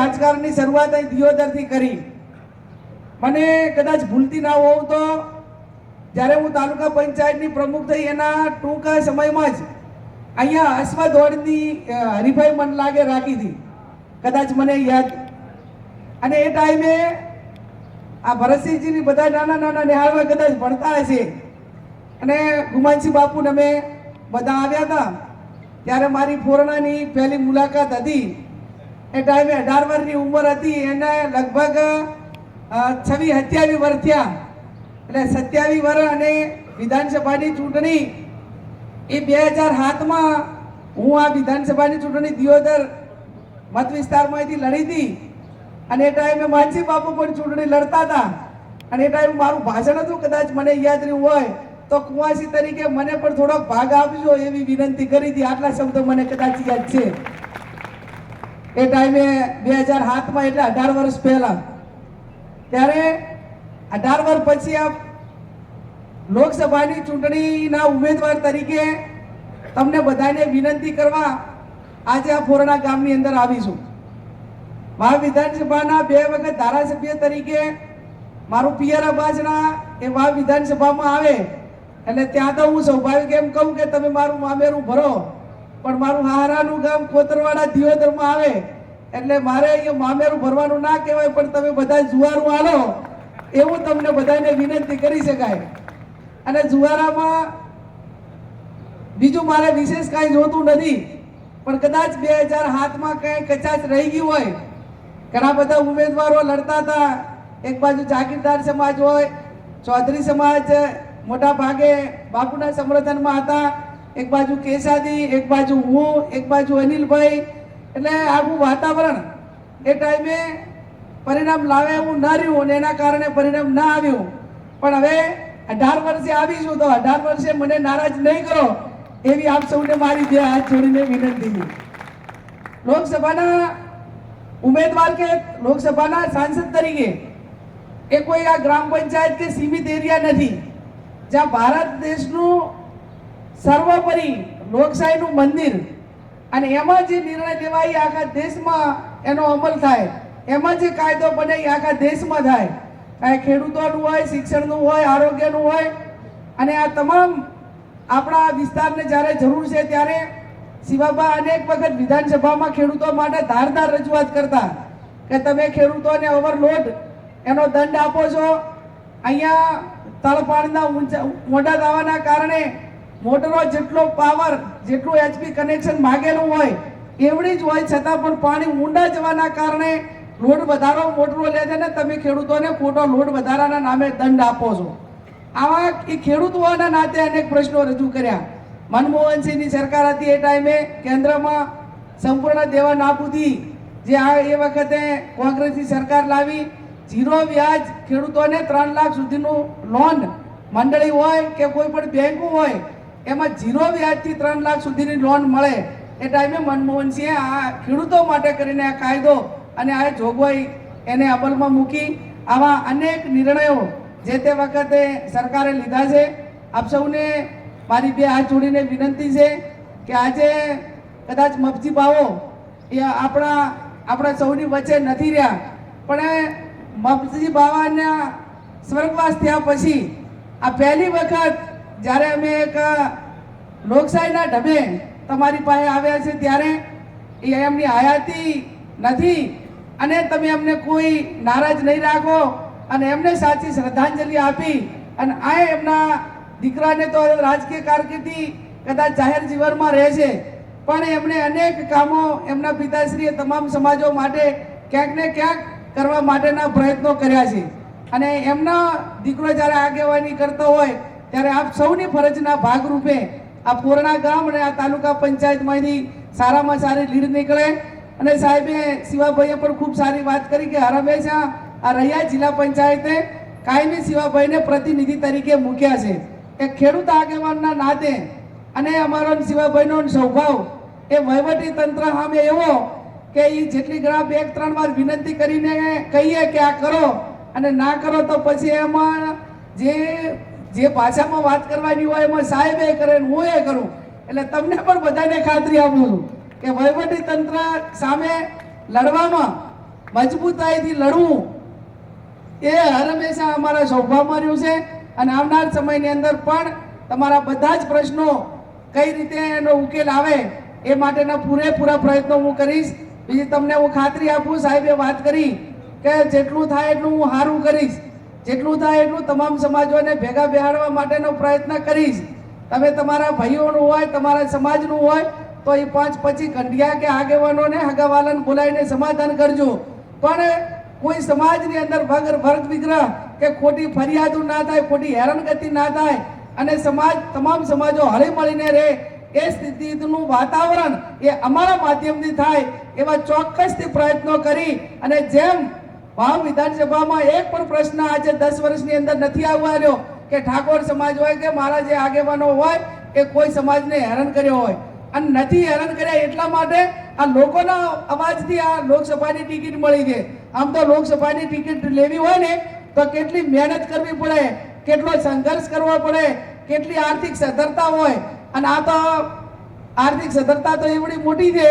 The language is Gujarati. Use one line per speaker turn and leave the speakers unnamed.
રાજકારણની શરૂઆત અહીં દિયોદરથી કરી. મને કદાચ ભૂલતી ના હોઉં તો જ્યારે હું તાલુકા પંચાયતની પ્રમુખ થઈ એના ટૂંકા સમયમાં જ અહીંયા અશ્વદોડની હરીફાઈ મન લાગે રાખી હતી, કદાચ મને યાદ. અને એ ટાઈમે આ ભરતસિંહજીની બધા નાના નાના નિહાળમાં કદાચ ભણતા હશે અને ગુમાનસિંહ બાપુને અમે બધા આવ્યા હતા. ત્યારે મારી પૂર્ણાની પહેલી મુલાકાત હતી. એ ટાઈમે 18 વર્ષની ઉંમર હતી. એને લગભગ 26-27 વર્ષ થયા. એટલે 27 વર્ષ. અને વિધાનસભાની ચૂંટણી એ 2007માં હું આ વિધાનસભાની ચૂંટણી દિયોદર મત વિસ્તારમાંથી લડી હતી. અને એ ટાઈમે માનસિંહ બાપુ પણ ચૂંટણી લડતા હતા. અને એ ટાઈમે મારું ભાષણ હતું, કદાચ મને યાદ રહ્યું હોય તો કુંવાસી તરીકે મને પણ થોડોક ભાગ આપજો એવી વિનંતી કરી હતી. આટલા શબ્દો મને કદાચ યાદ છે. એ ટાઈમે 2007માં, એટલે 18 વર્ષ પહેલા. ત્યારે 18 વર્ષ પછી આ લોકસભાની ચૂંટણીના ઉમેદવાર તરીકે તમને બધાને વિનંતી કરવા આજે આ ફોરણા ગામની અંદર આવીશું. મહા વિધાનસભાના 2 વખત ધારાસભ્ય તરીકે મારું પિયર અબાજના એ મહા વિધાનસભામાં આવે એટલે ત્યાં તો હું સ્વાભાવિક એમ કહું કે તમે મારું મામેરું ભરો, પણ મારું હારાનું ગામ કોતરવાડા દિયોદરમાં આવે એટલે મારે અહીંયા મામેરું ભરવાનું ના કહેવાય, પણ તમે બધા જુવારું આલો એવું તમને બધાને વિનંતી કરી શકાય. અને જુવારામાં બીજું મારે વિશેષ કાંઈ જોતું નથી, પણ કદાચ 2007માં કંઈ કચાશ રહી ગયું હોય. ઘણા બધા ઉમેદવારો લડતા હતા. એક બાજુ જાગીરદાર સમાજ હોય, ચૌધરી સમાજ મોટા ભાગે બાપુના સમર્થનમાં હતા, એક બાજુ કેસાદી, એક બાજુ હું, એક બાજુ અનિલભાઈ. એટલે આખું વાતાવરણ એ ટાઈમે પરિણામ લાવે એવું ન રહ્યું અને એના કારણે પરિણામ ના આવ્યું. પણ હવે 18 વર્ષે આવીશું તો 18 વર્ષે મને નારાજ નહીં કરો એવી આપ સૌને મારી 2 હાથ જોડીને વિનંતી છે. લોકસભાના ઉમેદવાર કે લોકસભાના સાંસદ તરીકે એ કોઈ આ ગ્રામ પંચાયત કે સીમિત એરિયા નથી, જ્યાં ભારત દેશનું સર્વોપરી લોકશાહીનું મંદિર અને એમાં જે નિર્ણય લેવાય આખા દેશમાં એનો અમલ થાય, એમાં જે કાયદો બને એ આખા દેશમાં થાય. કાંઈ ખેડૂતોનું હોય, શિક્ષણનું હોય, આરોગ્યનું હોય. અને આ તમામ આપણા વિસ્તારને જ્યારે જરૂર છે ત્યારે શિવાબા અનેક વખત વિધાનસભામાં ખેડૂતો માટે ધારદાર રજૂઆત કરતા કે તમે ખેડૂતોને ઓવરલોડ એનો દંડ આપો છો. અહીંયા તળપાણના મોટા દાવાના કારણે મોટરો જેટલો પાવર, જેટલું HP કનેક્શન માગેલું હોય એવડી જ હોય, છતાં પણ પાણી ઊંડા જવાના કારણે લોડ વધારો મોટરો લે છે ને તમે ખેડૂતોને ખોટો લોડ વધારાના નામે દંડ આપો છો. આવા એ ખેડૂત હોવાના નાતે અનેક પ્રશ્નો રજૂ કર્યા. મનમોહનસિંહની સરકાર હતી એ ટાઈમે કેન્દ્રમાં સંપૂર્ણ દેવા નાબૂદી જે એ વખતે કોંગ્રેસની સરકાર લાવી. 0 વ્યાજ ખેડૂતોને 3 લાખ સુધીનું લોન મંડળી હોય કે કોઈ પણ બેંક હોય એમાં 0 વ્યાજથી 3 લાખ સુધીની લોન મળે. એ ટાઈમે મનમોહનસિંહે આ ખેડૂતો માટે કરીને આ કાયદો અને આ જોગવાઈ એને અમલમાં મૂકી. આવા અનેક નિર્ણયો જે તે વખતે સરકારે લીધા છે. આપ સૌને મારી 2 હાથ જોડીને વિનંતી છે કે આજે કદાચ મફતી ભાવો એ આપણા સૌની વચ્ચે નથી રહ્યા, પણ મફતી બાવાના સ્વર્ગવાસ થયા પછી આ પહેલી વખત જ્યારે અમે એક લોકશાહીના ઢબે તમારી પાસે આવ્યા છે ત્યારે એ એમની હયાતી નથી અને તમે અમને કોઈ નારાજ નહીં રાખો અને એમને સાચી શ્રદ્ધાંજલિ આપી. અને આ એમના દીકરાને તો રાજકીય કારકિર્દી કદાચ જાહેર જીવનમાં રહે છે, પણ એમણે અનેક કામો એમના પિતાશ્રીએ તમામ સમાજો માટે ક્યાંક ને ક્યાંક કરવા માટેના પ્રયત્નો કર્યા છે. અને એમના દીકરો જ્યારે આગેવાની કરતો હોય ત્યારે આપ સૌની ફરજના ભાગરૂપે આ પૂર્ણા ગામ અને આ તાલુકા પંચાયતમાંથી સારામાં સારી લીડ નીકળે. અને સાહેબે શિવાભાઈએ પણ ખૂબ સારી વાત કરી કે હંમેશા આ રહ્યા જિલ્લા પંચાયતે કાયમી શિવાભાઈને પ્રતિનિધિ તરીકે મૂક્યા છે. એક ખેડૂત આગેવાનના નાતે અને અમારો શિવાભાઈનો સ્વભાવ એ વહીવટી તંત્ર સામે એવો કે એ જેટલી ઘણા 2-3 વાર વિનંતી કરીને કહીએ કે આ કરો અને ના કરો તો પછી એમાં જે ભાષામાં વાત કરવાની હોય એમાં સાહેબે કરે ને હું એ કરું. એટલે તમને પણ બધાને ખાતરી આપું છું કે વહીવટી તંત્ર સામે લડવામાં મજબૂતાઈથી લડવું એ હંમેશા અમારા સ્વભાવમાં રહ્યું છે અને આવનાર સમયની અંદર પણ તમારા બધા જ પ્રશ્નો કઈ રીતે એનો ઉકેલ આવે એ માટેના પૂરેપૂરા પ્રયત્નો હું કરીશ. બીજી તમને હું ખાતરી આપું, સાહેબે વાત કરી કે જેટલું થાય એટલું હું સારું કરીશ, જેટલું થાય એટલું તમામ સમાજોને ભેગા બેહાડવા માટેનો પ્રયત્ન કરીશ. તમે તમારા ભાઈઓનું હોય, તમારા સમાજનું હોય તો એ 5-25 ઘંટિયા કે આગેવાનોને હગાવાલાને બોલાવીને સમાધાન કરજો. પણ કોઈ સમાજની અંદર વર્ગ વિગ્રહ કે ખોટી ફરિયાદો ના થાય, ખોટી હેરાનગતિ ના થાય અને તમામ સમાજો હળી મળીને રહે એ સ્થિતિનું વાતાવરણ એ અમારા માધ્યમથી થાય એવા ચોક્કસથી પ્રયત્નો કરી અને જેમ વાવ વિધાનસભામાં એક પણ પ્રશ્ન આજે 10 વર્ષની અંદર નથી આવવા રહ્યો કે ઠાકોર સમાજ હોય કે મારા જે આગેવાનો હોય એ કોઈ સમાજને હેરાન કર્યો હોય, અને નથી હેરાન કર્યા એટલા માટે આ લોકોના અવાજથી આ લોકસભાની ટિકિટ મળી છે. આમ તો લોકસભાની ટિકિટ લેવી હોય ને તો કેટલી મહેનત કરવી પડે, કેટલો સંઘર્ષ કરવો પડે, કેટલી આર્થિક સદ્ધરતા હોય, અને આ તો આર્થિક સદ્ધરતા તો એવડી મોટી છે